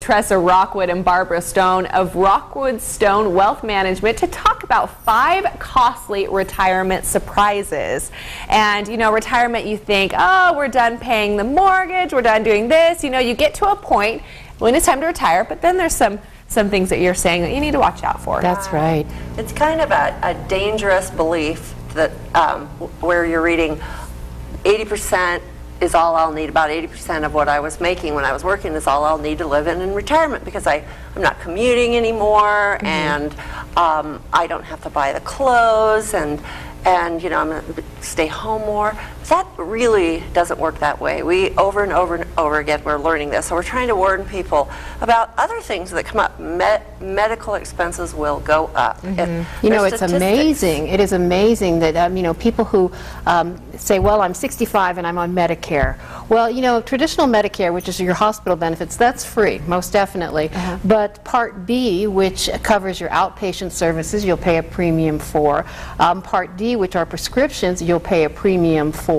Tressa Rockwood and Barbara Stone of Rockwood Stone Wealth Management to talk about 5 costly retirement surprises. And you know, retirement, you think, oh, we're done paying the mortgage, we're done doing this. You know, you get to a point when it's time to retire, but then there's some things that you're saying that you need to watch out for. That's right. It's kind of a dangerous belief that where you're reading 80% is all I'll need, about 80% of what I was making when I was working is all I'll need to live in retirement, because I'm not commuting anymore, and I don't have to buy the clothes, and you know, I'm going to stay home more. That really doesn't work that way. We over and over again, we're learning this. So we're trying to warn people about other things that come up. Medical expenses will go up. You know, it's amazing. It is amazing that, you know, people who say, well, I'm 65 and I'm on Medicare. Well, you know, traditional Medicare, which is your hospital benefits, that's free, most definitely. But Part B, which covers your outpatient services, you'll pay a premium for. Part D, which are prescriptions, you'll pay a premium for.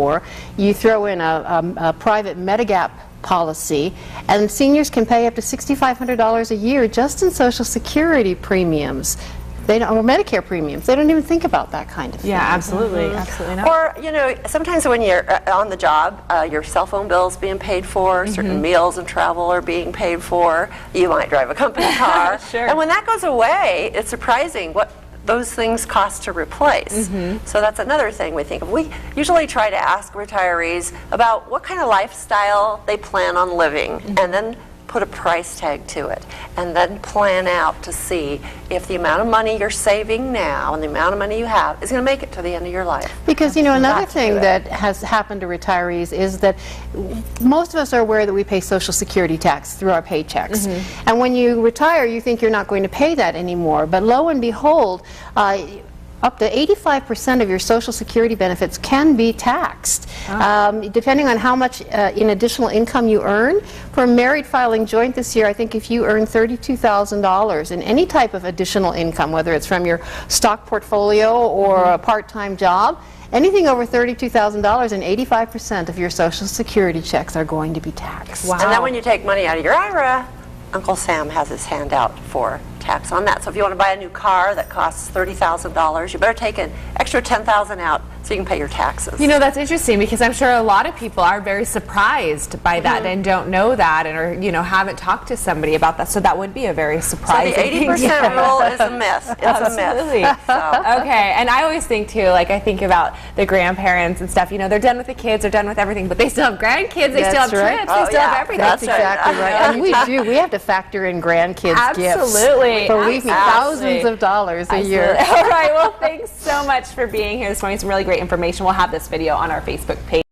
You throw in a private Medigap policy, and seniors can pay up to $6,500 a year just in Social Security premiums. They don't, or Medicare premiums. They don't even think about that kind of thing. Yeah, absolutely. Absolutely not. Or, you know, sometimes when you're on the job, your cell phone bill's being paid for, certain meals and travel are being paid for. You might drive a company car. Sure. And when that goes away, it's surprising what those things cost to replace. So that's another thing we think of. We usually try to ask retirees about what kind of lifestyle they plan on living, and then put a price tag to it, and then plan out to see if the amount of money you're saving now and the amount of money you have is going to make it to the end of your life. Because, you know, another thing that has happened to retirees is that most of us are aware that we pay Social Security tax through our paychecks. And when you retire, you think you're not going to pay that anymore. But lo and behold, up to 85% of your Social Security benefits can be taxed, depending on how much in additional income you earn. For a married filing joint this year, I think if you earn $32,000 in any type of additional income, whether it's from your stock portfolio or a part-time job, anything over $32,000 and 85% of your Social Security checks are going to be taxed. Wow. And then when you take money out of your IRA, Uncle Sam has his hand out for tax on that. So if you want to buy a new car that costs $30,000, you better take an extra $10,000 out so you can pay your taxes. You know, that's interesting, because I'm sure a lot of people are very surprised by that and don't know that, and or, you know, haven't talked to somebody about that. So that would be a very surprising So the 80% rule is a myth. It's Absolutely. a myth. So. Okay, and I always think too, like I think about the grandparents and stuff, you know, they're done with the kids, they're done with everything, but they still have grandkids, they still have trips, they still have everything. That's exactly right. And we do. We have to factor in grandkids' gifts. Absolutely. Believe me, thousands of dollars a year. All right, well, thanks so much for being here this morning. Some really great information. We'll have this video on our Facebook page.